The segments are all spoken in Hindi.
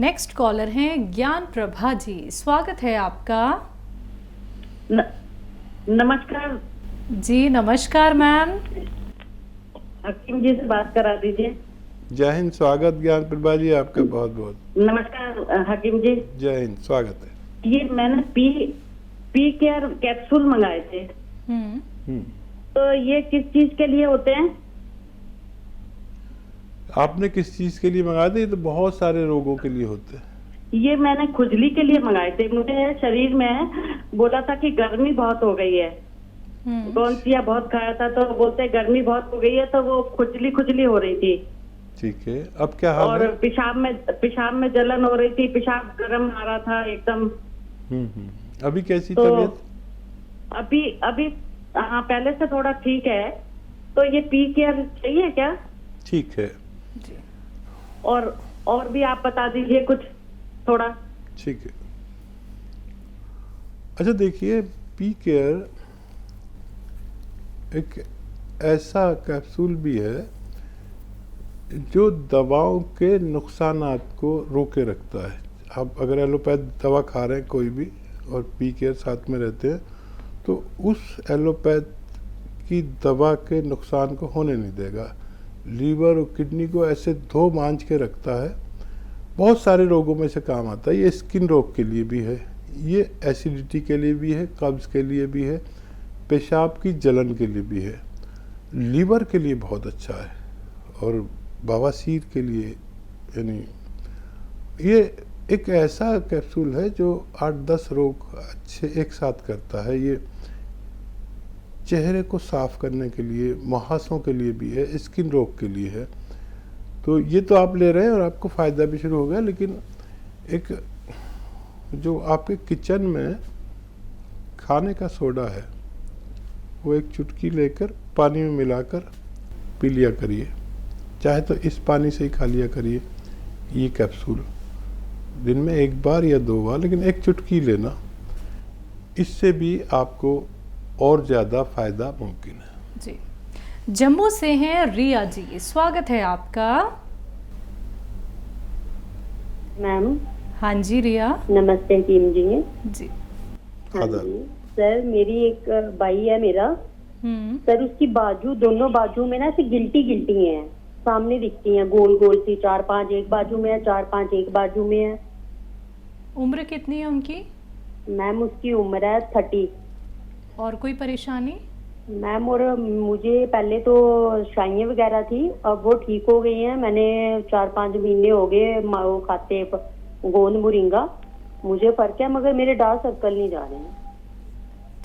नेक्स्ट कॉलर हैं ज्ञान प्रभा जी, स्वागत है आपका। नमस्कार जी नमस्कार मैम। हकीम जी से बात करा दीजिए। जय हिंद, स्वागत ज्ञान प्रभा जी आपका बहुत बहुत। नमस्कार हकीम जी। जय हिंद, स्वागत है। ये मैंने पी केयर कैप्सूल मंगाए थे, तो ये किस चीज के लिए होते हैं? आपने किस चीज के लिए मंगाए थे? ये तो बहुत सारे रोगों के लिए होते हैं। ये मैंने खुजली के लिए मंगाए थे। मुझे शरीर में बोला था कि गर्मी बहुत हो गई है, गोंदतिया बहुत खाया था तो बोलते गर्मी बहुत हो गई है, तो वो खुजली हो रही थी। ठीक है, अब क्या हाल और है? पेशाब में जलन हो रही थी, पेशाब गर्म आ रहा था एकदम। अभी कैसी तो तबीयत? अभी हाँ, पहले से थोड़ा ठीक है। तो ये पी केयर चाहिए क्या? ठीक है जी। और भी आप बता दीजिए कुछ थोड़ा। ठीक है। अच्छा देखिए, पी केयर एक ऐसा कैप्सूल भी है जो दवाओं के नुकसानात को रोके रखता है। आप अगर एलोपैथ दवा खा रहे हैं कोई भी और पी केयर साथ में रहते हैं तो उस एलोपैथ की दवा के नुकसान को होने नहीं देगा। लीवर और किडनी को ऐसे धो मांझ के रखता है। बहुत सारे रोगों में से काम आता है। ये स्किन रोग के लिए भी है, ये एसिडिटी के लिए भी है, कब्ज़ के लिए भी है, पेशाब की जलन के लिए भी है, लीवर के लिए बहुत अच्छा है और बवासीर के लिए। यानी ये एक ऐसा कैप्सूल है जो 8-10 रोग अच्छे एक साथ करता है। ये चेहरे को साफ करने के लिए, मुहासों के लिए भी है, स्किन रोग के लिए है। तो ये तो आप ले रहे हैं और आपको फ़ायदा भी शुरू हो गया, लेकिन एक जो आपके किचन में खाने का सोडा है वो एक चुटकी लेकर पानी में मिलाकर पी लिया करिए। चाहे तो इस पानी से ही खा लिया करिए ये कैप्सूल, दिन में 1 बार या 2 बार, लेकिन एक चुटकी लेना। इससे भी आपको और ज़्यादा फ़ायदा मुमकिन है। जी। जम्मू से हैं रिया जी, स्वागत है आपका। मैम हाँ जी रिया। नमस्ते हकीम जी। जी। हाँ जी सर, मेरी एक भाई है मेरा सर, उसकी बाजू, दोनों बाजू में ना ऐसे गिल्टी हैं, सामने दिखती हैं गोल गोल सी। 4-5 एक बाजू में है, 4-5 एक बाजू में है। उम्र कितनी है उनकी? मैम उसकी उम्र है 30। और कोई परेशानी? मैम और मुझे पहले तो शाइयाँ वगैरह थी, अब वो ठीक हो गई हैं। मैंने 4-5 महीने हो गए वो खाते गोंद मोरिंगा, मुझे फर्क है, मगर मेरे डार्क सर्कल नहीं जा रहे हैं।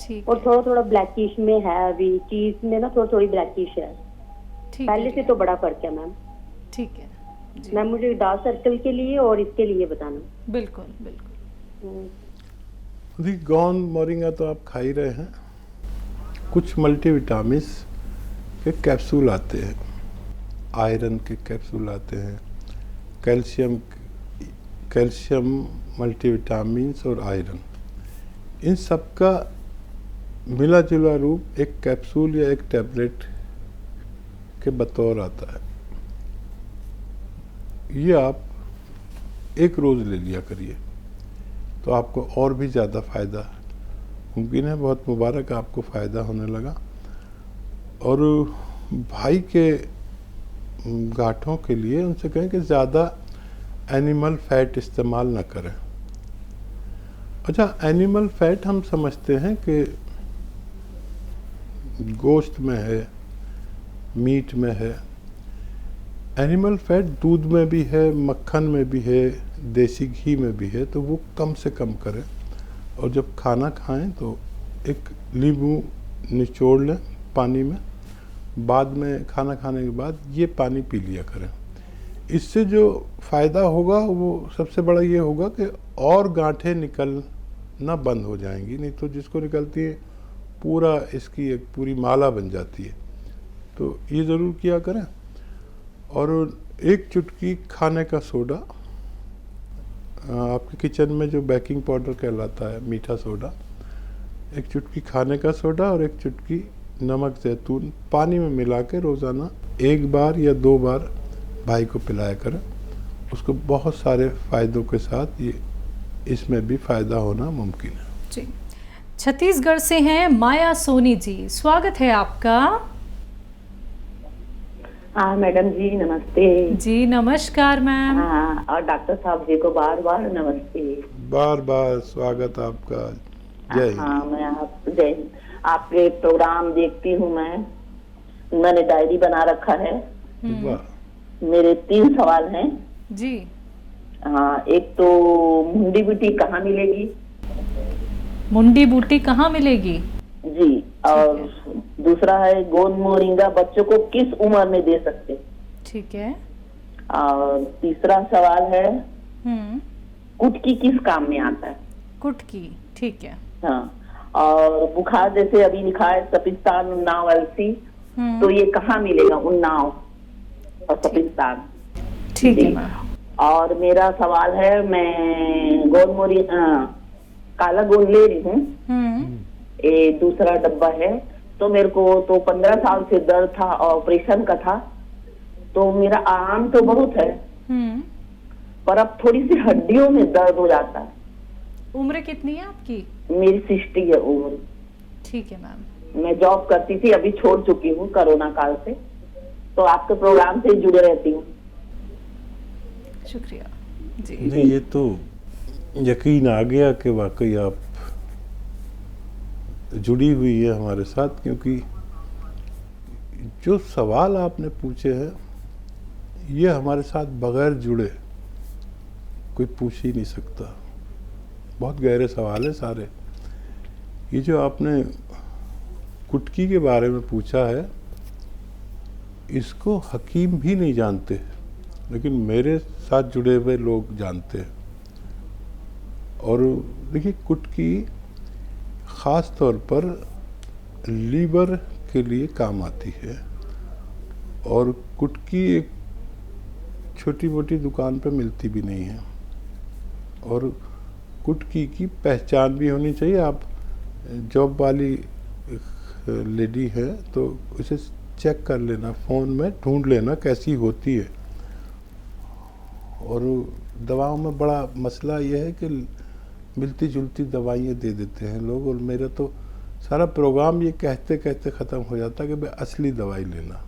ठीक। और थोड़ा थोड़ा ब्लैकिश में है, अभी चीज में ना थोड़ी ब्लैकिश है। पहले से तो बड़ा फर्क है मैम। ठीक है जी। मैम मुझे डार्क सर्कल के लिए और इसके लिए बताना। बिल्कुल बिल्कुल। देखिए, गोंद मोरिंगा तो आप खा ही रहे हैं। कुछ मल्टीविटामिन्स के कैप्सूल आते हैं, आयरन के कैप्सूल आते हैं, कैल्शियम मल्टीविटामिन्स और आयरन, इन सब का मिला जुला रूप एक कैप्सूल या एक टैबलेट के बतौर आता है। ये आप एक रोज़ ले लिया करिए तो आपको और भी ज़्यादा फ़ायदा मुमकिन है। बहुत मुबारक, आपको फ़ायदा होने लगा। और भाई के गांठों के लिए उनसे कहें कि ज़्यादा एनिमल फैट इस्तेमाल ना करें। अच्छा, एनिमल फैट हम समझते हैं कि गोश्त में है, मीट में है। एनिमल फैट दूध में भी है, मक्खन में भी है, देसी घी में भी है, तो वो कम से कम करें। और जब खाना खाएं तो एक नींबू निचोड़ लें पानी में, बाद में खाना खाने के बाद ये पानी पी लिया करें। इससे जो फ़ायदा होगा वो सबसे बड़ा ये होगा कि और गांठें निकलना बंद हो जाएंगी। नहीं तो जिसको निकलती है पूरा इसकी एक पूरी माला बन जाती है। तो ये ज़रूर किया करें। और एक चुटकी खाने का सोडा, आपके किचन में जो बेकिंग पाउडर कहलाता है, मीठा सोडा, एक चुटकी खाने का सोडा और एक चुटकी नमक जैतून पानी में मिला के रोज़ाना 1 बार या 2 बार भाई को पिलाया करें। उसको बहुत सारे फ़ायदों के साथ ये इसमें भी फ़ायदा होना मुमकिन है। जी, छत्तीसगढ़ से हैं माया सोनी जी, स्वागत है आपका। हाँ मैडम जी नमस्ते। जी नमस्कार मैम। हाँ, और डॉक्टर साहब जी को बार बार नमस्ते। बार बार स्वागत आपका। जय हिंद। हाँ मैं आप जय हिंद। आपके प्रोग्राम देखती हूँ मैंने डायरी बना रखा है। वाह। मेरे 3 सवाल हैं। जी। हाँ, एक तो मुंडी बूटी कहाँ मिलेगी? मुंडी बूटी कहाँ मिलेगी? जी, और दूसरा है गोंद मोरिंगा बच्चों को किस उम्र में दे सकते? ठीक है। और तीसरा सवाल है कुटकी किस काम में आता है? कुटकी, ठीक है। हाँ, और बुखार जैसे अभी लिखा है सपिस्तान उन्नाव अलसी, तो ये कहाँ मिलेगा उन्नाव और सपिस्तान? ठीक है मैम। और मेरा सवाल है, मैं गोंद मोरी काला गोंद ले रही हूँ, ये दूसरा डब्बा है, तो मेरे को तो 15 साल से दर्द था, ऑपरेशन का था, तो मेरा आराम तो बहुत है पर अब थोड़ी सी हड्डियों में दर्द हो जाता है। उम्र कितनी है आपकी? मेरी 60 है उम्र। ठीक है मैम। मैं जॉब करती थी, अभी छोड़ चुकी हूँ कोरोना काल से, तो आपके प्रोग्राम से जुड़े रहती हूँ। शुक्रिया जी। नहीं, ये तो यकीन आ गया कि वाकई आप जुड़ी हुई है हमारे साथ, क्योंकि जो सवाल आपने पूछे हैं ये हमारे साथ बगैर जुड़े कोई पूछ ही नहीं सकता। बहुत गहरे सवाल है सारे। ये जो आपने कुटकी के बारे में पूछा है, इसको हकीम भी नहीं जानते, लेकिन मेरे साथ जुड़े हुए लोग जानते हैं। और देखिए, कुटकी ख़ास तौर पर लीवर के लिए काम आती है, और कुटकी एक छोटी मोटी दुकान पे मिलती भी नहीं है, और कुटकी की पहचान भी होनी चाहिए। आप जॉब वाली लेडी है तो उसे चेक कर लेना, फ़ोन में ढूंढ लेना कैसी होती है। और दवाओं में बड़ा मसला यह है कि मिलती जुलती दवाइयाँ दे देते हैं लोग, और मेरा तो सारा प्रोग्राम ये कहते कहते ख़त्म हो जाता है कि भाई असली दवाई लेना।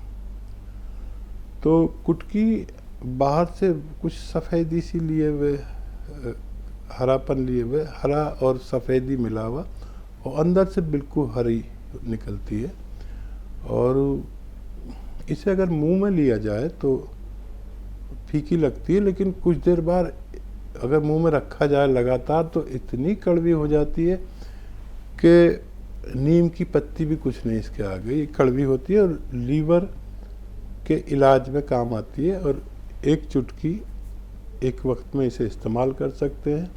तो कुटकी बाहर से कुछ सफ़ेदी सी लिए हुए, हरापन लिए हुए, हरा और सफ़ेदी मिला हुआ, और अंदर से बिल्कुल हरी निकलती है। और इसे अगर मुंह में लिया जाए तो फीकी लगती है, लेकिन कुछ देर बाद अगर मुंह में रखा जाए लगातार तो इतनी कड़वी हो जाती है कि नीम की पत्ती भी कुछ नहीं इसके आगे। ये कड़वी होती है और लीवर के इलाज में काम आती है, और एक चुटकी एक वक्त में इसे इस्तेमाल कर सकते हैं,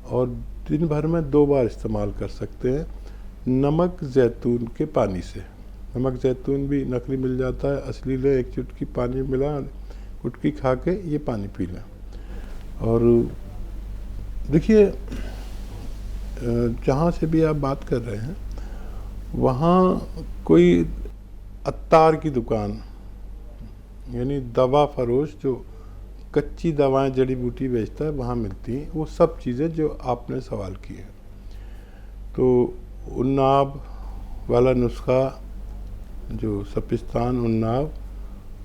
और दिन भर में 2 बार इस्तेमाल कर सकते हैं नमक ज़ैतून के पानी से। नमक ज़ैतून भी नकली मिल जाता है, असली ले, एक चुटकी पानी मिला, कुटकी खा के ये पानी पी लें। और देखिए, जहाँ से भी आप बात कर रहे हैं वहाँ कोई अत्तार की दुकान, यानी दवा फरोश जो कच्ची दवाएं जड़ी बूटी बेचता है, वहाँ मिलती हैं वो सब चीज़ें जो आपने सवाल की है। तो उन्नाव वाला नुस्खा, जो सपिस्तान, उन्नाव,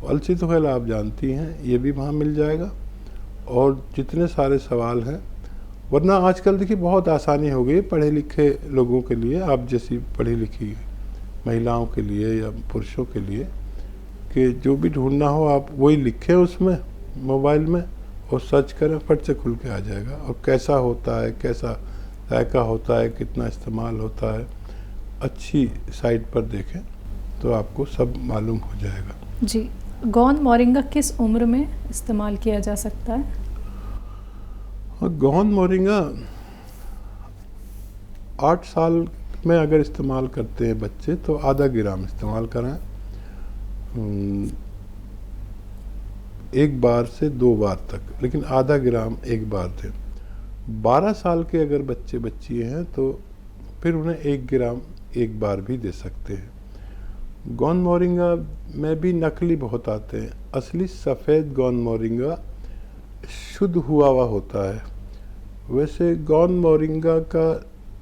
अलसी तो खैर आप जानती हैं, ये भी वहाँ मिल जाएगा। और जितने सारे सवाल हैं, वरना आजकल देखिए बहुत आसानी हो गई पढ़े लिखे लोगों के लिए, आप जैसी पढ़ी लिखी महिलाओं के लिए या पुरुषों के लिए, कि जो भी ढूंढना हो आप वही लिखें उसमें मोबाइल में और सर्च करें, फट से खुल के आ जाएगा। और कैसा होता है, कैसा जायका होता है, कितना इस्तेमाल होता है, अच्छी साइट पर देखें तो आपको सब मालूम हो जाएगा। जी, गोंद मोरिंगा किस उम्र में इस्तेमाल किया जा सकता है? गोंद मोरिंगा 8 साल में अगर इस्तेमाल करते हैं बच्चे तो आधा ग्राम इस्तेमाल कराएं, 1 बार से 2 बार तक, लेकिन आधा ग्राम 1 बार दें। 12 साल के अगर बच्चे बच्ची हैं तो फिर उन्हें 1 ग्राम 1 बार भी दे सकते हैं। गोंद मोरिंगा में भी नकली बहुत आते हैं। असली सफ़ेद गोंद मोरिंगा शुद्ध हुआ हुआ होता है। वैसे गोंद मोरिंगा का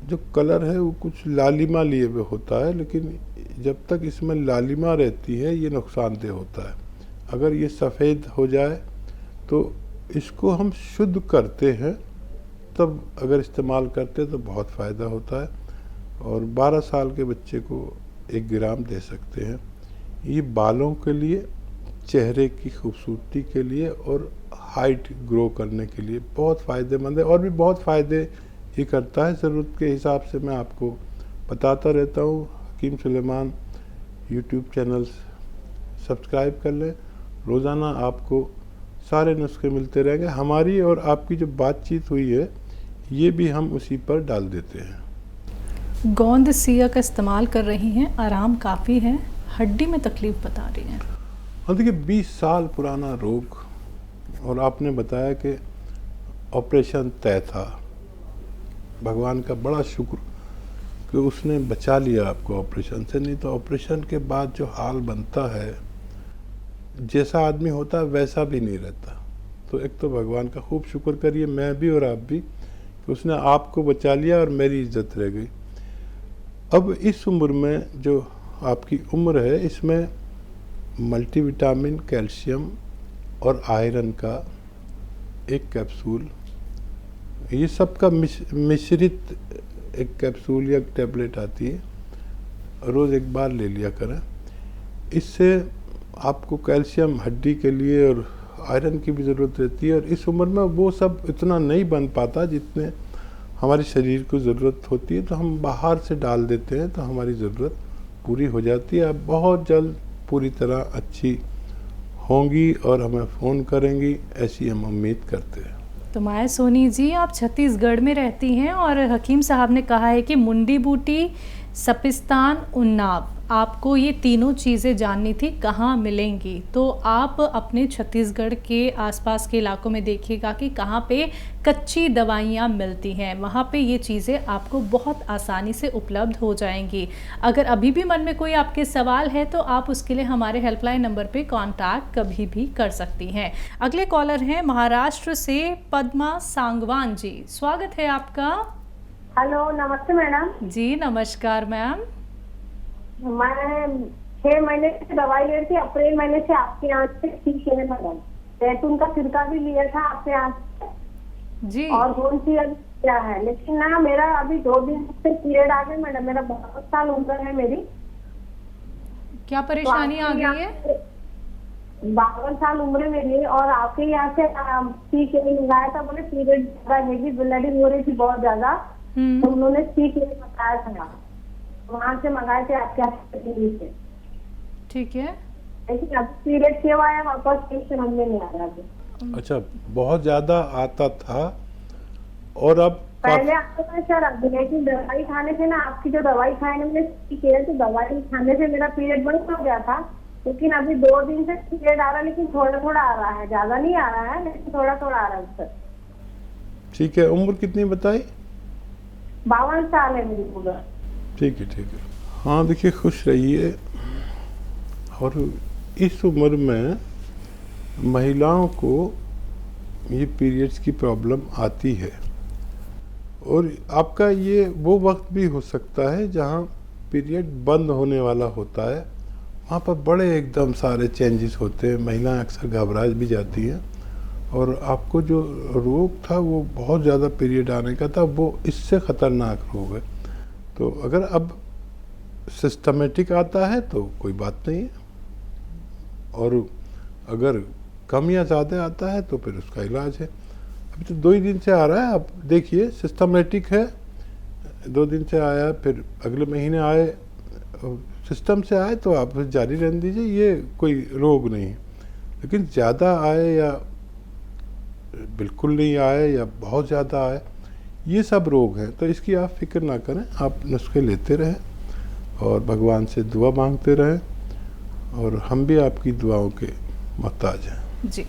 जो कलर है वो कुछ लालिमा लिए हुए होता है, लेकिन जब तक इसमें लालिमा रहती है ये नुकसानदेह होता है। अगर ये सफ़ेद हो जाए तो इसको हम शुद्ध करते हैं, तब अगर इस्तेमाल करते हैं तो बहुत फ़ायदा होता है। और 12 साल के बच्चे को 1 ग्राम दे सकते हैं। ये बालों के लिए, चेहरे की खूबसूरती के लिए और हाइट ग्रो करने के लिए बहुत फ़ायदेमंद है। और भी बहुत फ़ायदे ये करता है, ज़रूरत के हिसाब से मैं आपको बताता रहता हूँ। हकीम सुलेमान यूट्यूब चैनल सब्सक्राइब कर लें, रोज़ाना आपको सारे नुस्खे मिलते रहेंगे। हमारी और आपकी जो बातचीत हुई है ये भी हम उसी पर डाल देते हैं। गोंद सिया का इस्तेमाल कर रही हैं, आराम काफ़ी है, हड्डी में तकलीफ बता रही हैं। और देखिए 20 साल पुराना रोग, और आपने बताया कि ऑपरेशन तय था। भगवान का बड़ा शुक्र कि उसने बचा लिया आपको ऑपरेशन से, नहीं तो ऑपरेशन के बाद जो हाल बनता है, जैसा आदमी होता है वैसा भी नहीं रहता। तो एक तो भगवान का खूब शुक्र करिए, मैं भी और आप भी, कि उसने आपको बचा लिया और मेरी इज्जत रह गई। अब इस उम्र में जो आपकी उम्र है, इसमें मल्टीविटामिन, कैल्शियम और आयरन का 1 कैप्सूल, ये सब का मिश्रित 1 कैप्सूल या टैबलेट आती है, रोज़ 1 बार ले लिया करें। इससे आपको कैल्शियम हड्डी के लिए और आयरन की भी ज़रूरत रहती है, और इस उम्र में वो सब इतना नहीं बन पाता जितने हमारे शरीर को ज़रूरत होती है। तो हम बाहर से डाल देते हैं तो हमारी ज़रूरत पूरी हो जाती है। अब बहुत जल्द पूरी तरह अच्छी होंगी और हमें फ़ोन करेंगी, ऐसी हम उम्मीद करते हैं। तो माया सोनी जी, आप छत्तीसगढ़ में रहती हैं और हकीम साहब ने कहा है कि मुंडी बूटी, सपिस्तान, उन्नाव, आपको ये तीनों चीज़ें जाननी थी कहाँ मिलेंगी। तो आप अपने छत्तीसगढ़ के आसपास के इलाकों में देखिएगा कि कहाँ पे कच्ची दवाइयाँ मिलती हैं, वहाँ पे ये चीज़ें आपको बहुत आसानी से उपलब्ध हो जाएंगी। अगर अभी भी मन में कोई आपके सवाल है तो आप उसके लिए हमारे हेल्पलाइन नंबर पे कांटेक्ट कभी भी कर सकती हैं। अगले कॉलर हैं महाराष्ट्र से पद्मा सांगवान जी, स्वागत है आपका। हेलो, नमस्ते मैडम जी। नमस्कार मैम। मैं 6 महीने से दवाई ले रही थी, अप्रैल महीने से आपके यहाँ से ठीक है मैडम। जैतून का सिरका भी लिया था आपके यहाँ से जी, और कौन सी क्या है, लेकिन ना मेरा अभी 2 दिन से पीरियड आ गए मैडम। मेरा 52 साल उम्र है मेरी। क्या परेशानी आ गई है? 52 साल उम्र है मेरी, और आपके यहाँ से ठीक है मंगाया था, बोले पीरियड ज्यादा हैवी ब्लीडिंग हो रही थी बहुत ज्यादा, तो उन्होंने ठीक है बताया था, वहाँ से मंगाए थे आपके यहाँ से। ठीक है, लेकिन अब पीरियड क्यों आया वापस, ठीक समझ में नहीं आ रहा। अच्छा, बहुत ज़्यादा आता था और अब पहले आपको था सर, अब लेकिन दवाई खाने से ना, आपकी जो दवाई खाए ना मैंने किया, तो दवाई खाने से मेरा पीरियड बंद हो गया था। लेकिन अभी 2 दिन से पीरियड आ रहा है, लेकिन थोड़ा थोड़ा आ रहा है, ज्यादा नहीं आ रहा है, लेकिन थोड़ा थोड़ा आ रहा है सर। ठीक है, उम्र कितनी बताई? 52 साल है मेरी उम्र। ठीक है, ठीक है। हाँ देखिए, खुश रहिए। और इस उम्र में महिलाओं को ये पीरियड्स की प्रॉब्लम आती है, और आपका ये वो वक्त भी हो सकता है जहाँ पीरियड बंद होने वाला होता है। वहाँ पर बड़े एकदम सारे चेंजेस होते हैं, महिलाएं अक्सर घबरा भी जाती हैं, और आपको जो रोग था वो बहुत ज़्यादा पीरियड आने का था, वो इससे ख़तरनाक रोग है। तो अगर अब सिस्टमेटिक आता है तो कोई बात नहीं है, और अगर कम या ज़्यादा आता है तो फिर उसका इलाज है। अभी तो 2 ही दिन से आ रहा है, आप देखिए सिस्टमेटिक है, 2 दिन से आया, फिर अगले महीने आए, सिस्टम से आए तो आप जारी रहने दीजिए, ये कोई रोग नहीं है। लेकिन ज़्यादा आए या बिल्कुल नहीं आए या बहुत ज़्यादा आए, ये सब रोग हैं, तो इसकी आप फिक्र ना करें। आप नुस्खे लेते रहें और भगवान से दुआ मांगते रहें, और हम भी आपकी दुआओं के मोहताज हैं। जी।